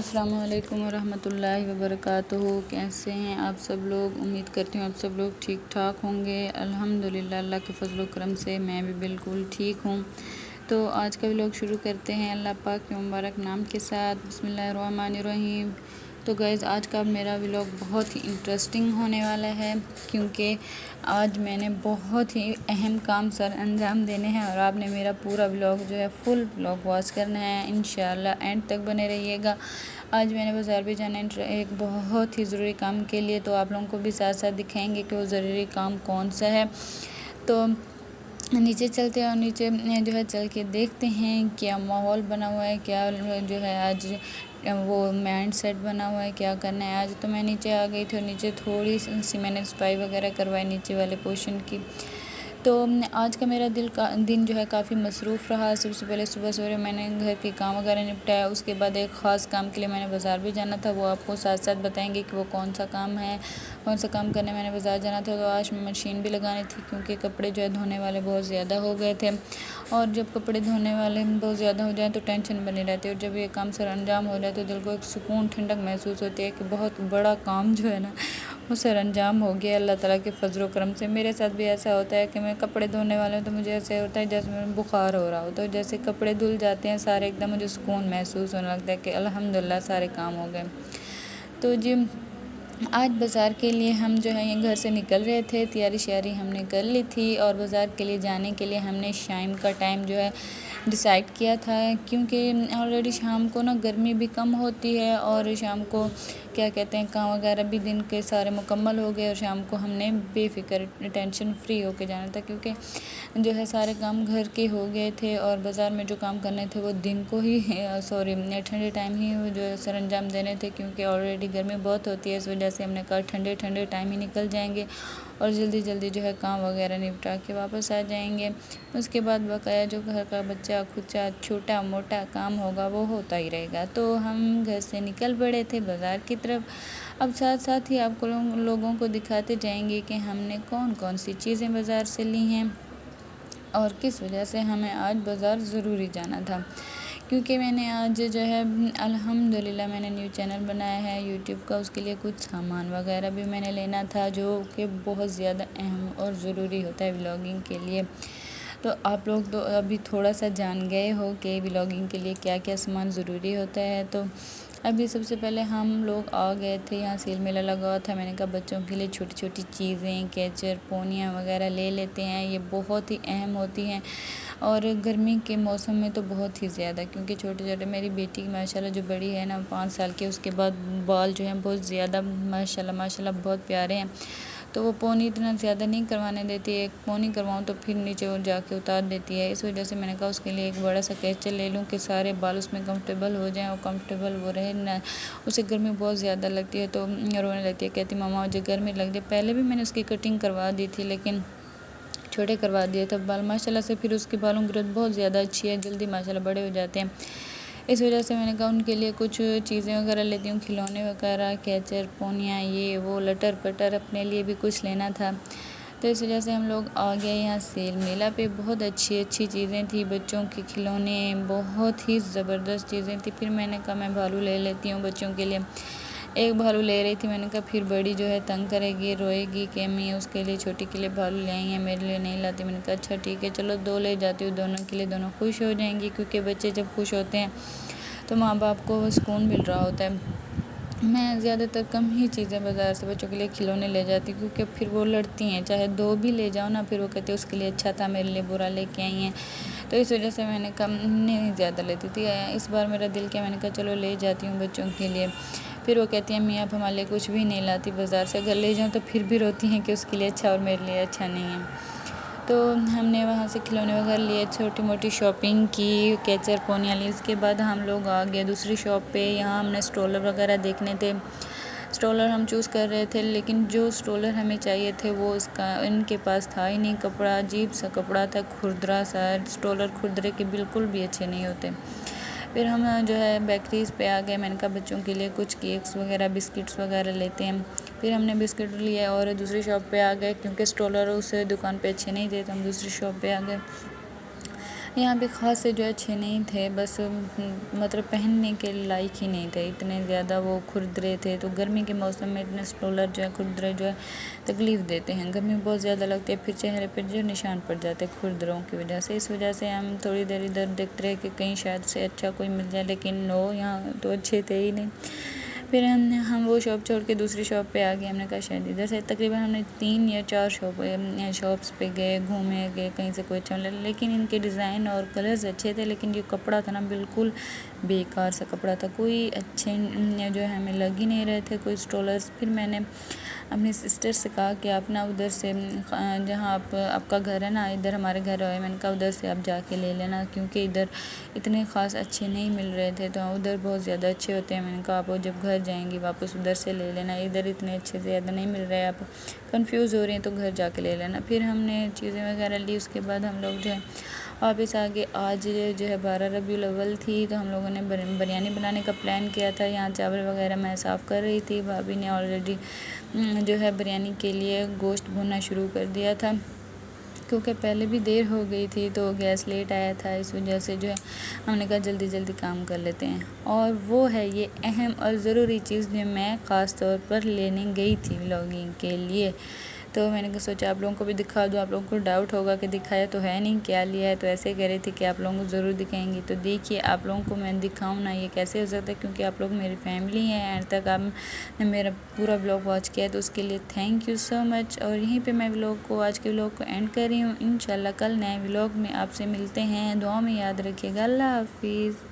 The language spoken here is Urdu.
السلام علیکم ورحمۃ اللہ وبرکاتہ۔ کیسے ہیں آپ سب لوگ؟ امید کرتی ہوں آپ سب لوگ ٹھیک ٹھاک ہوں گے۔ الحمدللہ اللہ کے فضل و کرم سے میں بھی بالکل ٹھیک ہوں۔ تو آج کا ولاگ شروع کرتے ہیں اللہ پاک کے مبارک نام کے ساتھ۔ بسم اللہ الرحمن الرحیم۔ تو گائز آج کا میرا ولاگ بہت ہی انٹرسٹنگ ہونے والا ہے، کیونکہ آج میں نے بہت ہی اہم کام سر انجام دینے ہیں اور آپ نے میرا پورا ولاگ جو ہے فل ولاگ واچ کرنا ہے انشاءاللہ، اینڈ تک بنے رہیے گا۔ آج میں نے بازار بھی جانا ہے ایک بہت ہی ضروری کام کے لیے، تو آپ لوگوں کو بھی ساتھ ساتھ دکھائیں گے کہ وہ ضروری کام کون سا ہے۔ تو نیچے چلتے ہیں اور نیچے جو ہے چل کے دیکھتے ہیں کیا ماحول بنا ہوا ہے، کیا جو ہے آج وہ مائنڈ سیٹ بنا ہوا ہے، کیا کرنا ہے آج۔ تو میں نیچے آ گئی تھی اور نیچے تھوڑی سی میں نے صفائی وغیرہ کروائی نیچے والے پورشن کی۔ تو آج کا میرا دن جو ہے کافی مصروف رہا۔ سب سے پہلے صبح سویرے میں نے گھر کے کام وغیرہ نپٹایا، اس کے بعد ایک خاص کام کے لیے میں نے بازار بھی جانا تھا، وہ آپ کو ساتھ ساتھ بتائیں گے کہ وہ کون سا کام ہے، کون سا کام کرنے میں نے بازار جانا تھا۔ تو آج مشین بھی لگانی تھی، کیونکہ کپڑے جو ہے دھونے والے بہت زیادہ ہو گئے تھے، اور جب کپڑے دھونے والے بہت زیادہ ہو جائیں تو ٹینشن بنی رہتی ہے، اور جب یہ کام سر انجام ہو جائے تو دل کو ایک سکون ٹھنڈک محسوس ہوتی ہے کہ بہت بڑا کام جو ہے نا وہ سر انجام ہو گیا اللہ تعالیٰ کے فضل و کرم سے۔ میرے ساتھ بھی ایسا ہوتا ہے کہ میں کپڑے دھونے والے ہوں تو مجھے ایسے ہوتا ہے جیسے میں بخار ہو رہا ہو، تو جیسے کپڑے دھل جاتے ہیں سارے، ایک دم مجھے سکون محسوس ہونے لگتا ہے کہ الحمدللہ سارے کام ہو گئے۔ تو جی آج بازار کے لیے ہم جو ہے یہ گھر سے نکل رہے تھے، تیاری شیاری ہم نے کر لی تھی، اور بازار کے لیے جانے کے لیے ہم نے شام کا ٹائم جو ہے ڈیسائیڈ کیا تھا، کیونکہ آلریڈی شام کو نا گرمی بھی کم ہوتی ہے، اور شام کو کیا کہتے ہیں کام وغیرہ بھی دن کے سارے مکمل ہو گئے، اور شام کو ہم نے بے فکر ٹینشن فری ہو کے جانا تھا، کیونکہ جو ہے سارے کام گھر کے ہو گئے تھے، اور بازار میں جو کام کرنے تھے وہ دن کو ہی ٹھنڈے ٹائم ہی جو ہے سر انجام دینے تھے، کیونکہ آلریڈی گرمی بہت ہوتی ہے، اس وجہ سے ہم نے کہا ٹھنڈے ٹائم ہی نکل جائیں گے اور جلدی جو ہے کام وغیرہ نپٹا کے واپس آ جائیں گے۔ اس کے بعد بقایا جو گھر کا بچہ کچا چھوٹا موٹا کام ہوگا وہ ہوتا ہی رہے گا۔ تو ہم گھر سے نکل پڑے تھے بازار کی طرف۔ اب ساتھ ہی آپ کو لوگوں کو دکھاتے جائیں گے کہ ہم نے کون سی چیزیں بازار سے لی ہیں اور کس وجہ سے ہمیں آج بازار ضروری جانا تھا، کیونکہ میں نے آج جو ہے الحمدللہ میں نے نیو چینل بنایا ہے یوٹیوب کا، اس کے لیے کچھ سامان وغیرہ بھی میں نے لینا تھا جو کہ بہت زیادہ اہم اور ضروری ہوتا ہے ولاگنگ کے لیے۔ تو آپ لوگ تو ابھی تھوڑا سا جان گئے ہو کہ ولاگنگ کے لیے کیا کیا سامان ضروری ہوتا ہے۔ تو ابھی سب سے پہلے ہم لوگ آ گئے تھے، یہاں سیل میلہ لگا ہوا تھا، میں نے کہا بچوں کے لیے چھوٹی چھوٹی چیزیں کیچر پونیاں وغیرہ لے لیتے ہیں، یہ بہت ہی اہم ہوتی ہیں، اور گرمی کے موسم میں تو بہت ہی زیادہ، کیونکہ چھوٹے میری بیٹی ماشاءاللہ جو بڑی ہے نا 5 سال کی، اس کے بعد بال جو ہیں بہت زیادہ ماشاءاللہ بہت پیارے ہیں، تو وہ پونی اتنا زیادہ نہیں کروانے دیتی ہے، ایک پونی کرواؤں تو پھر نیچے جا کے اتار دیتی ہے، اس وجہ سے میں نے کہا اس کے لیے ایک بڑا سا کیچر لے لوں کہ سارے بال اس میں کمفرٹیبل ہو جائیں اور کمفرٹیبل وہ رہے نہ، اسے گرمی بہت زیادہ لگتی ہے تو رونے لگتی ہے، کہتی ماما مجھے گرمی لگ جائے۔ پہلے بھی میں نے اس کی کٹنگ کروا دی تھی، لیکن چھوٹے کروا دیے تھے بال، ماشاءاللہ سے پھر اس کے بالوں کی گروتھ بہت زیادہ اچھی ہے، جلدی ماشاءاللہ بڑے ہو جاتے ہیں، اس وجہ سے میں نے کہا ان کے لیے کچھ چیزیں وغیرہ لیتی ہوں، کھلونے وغیرہ کیچر پونیاں یہ وہ لٹر پٹر، اپنے لیے بھی کچھ لینا تھا۔ تو اس وجہ سے ہم لوگ آ گئے یہاں سیل میلہ پہ، بہت اچھی چیزیں تھیں، بچوں کے کھلونے بہت ہی زبردست چیزیں تھیں۔ پھر میں نے کہا میں بھالو لے لیتی ہوں بچوں کے لیے، ایک بھالو لے رہی تھی، میں نے کہا پھر بڑی جو ہے تنگ کرے گی روئے گی کہ میں اس کے لیے چھوٹی کے لیے بھالو لے آئی ہیں، میرے لیے نہیں لاتی، میں نے کہا اچھا ٹھیک ہے چلو 2 لے جاتی ہوں، دونوں کے لیے، دونوں خوش ہو جائیں گی، کیونکہ بچے جب خوش ہوتے ہیں تو ماں باپ کو سکون مل رہا ہوتا ہے۔ میں زیادہ تر کم ہی چیزیں بازار سے بچوں کے لیے کھلونے لے جاتی، کیونکہ پھر وہ لڑتی ہیں، چاہے 2 بھی لے جاؤ نا، پھر وہ کہتے ہیں اس کے لیے اچھا تھا میرے لیے برا لے کے آئی ہیں، تو اس وجہ سے میں نے کم نہیں زیادہ لیتی تھی۔ اس بار میرا دل کیا، میں نے کہا چلو لے جاتی ہوں بچوں کے لیے، پھر وہ کہتی ہیں امی آپ ہمارے لیے کچھ بھی نہیں لاتی بازار سے، اگر لے جاؤں تو پھر بھی روتی ہیں کہ اس کے لیے اچھا اور میرے لیے اچھا نہیں ہے۔ تو ہم نے وہاں سے کھلونے وغیرہ لیے، چھوٹی موٹی شاپنگ کی، کیچر پونیاں لی، اس کے بعد ہم لوگ آ گئے دوسری شاپ پہ، یہاں ہم نے اسٹرولر وغیرہ دیکھنے تھے، اسٹرولر ہم چوز کر رہے تھے، لیکن جو اسٹرولر ہمیں چاہیے تھے وہ ان کے پاس تھا ہی نہیں، کپڑا عجیب سا کپڑا تھا، کھردرا سا، اسٹرولر کھردرے کے بالکل بھی اچھے نہیں ہوتے۔ پھر ہم جو ہے بیکریز پہ آ گئے، میں نے کہا بچوں کے لیے کچھ کیکس وغیرہ بسکٹس وغیرہ لیتے ہیں، پھر ہم نے بسکٹ لیے اور دوسری شاپ پہ آ گئے، کیونکہ اسٹرولر اس دکان پہ اچھے نہیں تھے تو ہم دوسری شاپ پہ آ گئے۔ یہاں پہ خاص سے جو اچھے نہیں تھے، بس مطلب پہننے کے لائق ہی نہیں تھے، اتنے زیادہ وہ کھردرے تھے۔ تو گرمی کے موسم میں اتنے اسٹولر جو ہے کھردرے جو ہے تکلیف دیتے ہیں، گرمی بہت زیادہ لگتی ہے، پھر چہرے پہ جو نشان پڑ جاتے ہیں کھردروں کی وجہ سے۔ اس وجہ سے ہم تھوڑی دیر ادھر دیکھتے رہے کہ کہیں شاید سے اچھا کوئی مل جائے، لیکن نو، یہاں تو اچھے تھے ہی نہیں۔ پھر ہم وہ شاپ چھوڑ کے دوسری شاپ پہ آ گئے، ہم نے کہا شاید ادھر سے، تقریباً ہم نے 3 یا 4 شاپس پہ گئے، گھومے گئے، کہیں سے کوئی اچھا ملا، لیکن ان کے ڈیزائن اور کلرز اچھے تھے، لیکن جو کپڑا تھا نا بالکل بیکار سا کپڑا تھا، کوئی اچھے جو ہے ہمیں لگ ہی نہیں رہے تھے کوئی اسٹولرز۔ پھر میں نے اپنی سسٹر سے کہا کہ آپ نا ادھر سے جہاں آپ کا گھر ہے نا، ادھر ہمارے گھر ہے، میں نے کہا ادھر سے آپ جا کے لے لینا، کیونکہ ادھر اتنے خاص اچھے نہیں مل رہے تھے، تو ادھر بہت زیادہ اچھے ہوتے ہیں۔ میں نے کہا آپ جب گھر جائیں گی واپس ادھر سے لے لینا، ادھر اتنے اچھے زیادہ نہیں مل رہے، آپ کنفیوز ہو رہی ہیں تو گھر جا کے لے لینا۔ پھر ہم نے چیزیں وغیرہ لی، اس کے بعد ہم لوگ جو ہے واپس آگے۔ آج جو ہے 12 ربیع الاول تھی، تو ہم لوگوں نے بریانی بنانے کا پلان کیا تھا۔ یہاں چاول وغیرہ میں صاف کر رہی تھی، بھابھی نے آلریڈی جو ہے بریانی کے لیے گوشت بھوننا شروع کر دیا تھا، کیونکہ پہلے بھی دیر ہو گئی تھی تو گیس لیٹ آیا تھا، اس وجہ سے جو ہے ہم نے کہا جلدی جلدی کام کر لیتے ہیں۔ اور وہ ہے یہ اہم اور ضروری چیز جو میں خاص طور پر لینے گئی تھی ولاگنگ کے لیے، تو میں نے سوچا آپ لوگوں کو بھی دکھا دوں۔ آپ لوگوں کو ڈاؤٹ ہوگا کہ دکھایا تو ہے نہیں، کیا لیا ہے، تو ایسے کہہ رہی تھی کہ آپ لوگوں کو ضرور دکھائیں گی، تو دیکھیے آپ لوگوں کو میں دکھاؤں نا، یہ کیسے ہو سکتا ہے، کیونکہ آپ لوگ میری فیملی ہیں، اینڈ تک آپ نے میرا پورا ولاگ واچ کیا ہے، تو اس کے لیے تھینک یو سو مچ۔ اور یہیں پہ میں آج کے ولاگ کو اینڈ کر رہی ہوں۔ انشاءاللہ کل نئے ولاگ میں آپ سے ملتے ہیں، دعا میں یاد رکھیے گا۔ اللہ حافظ۔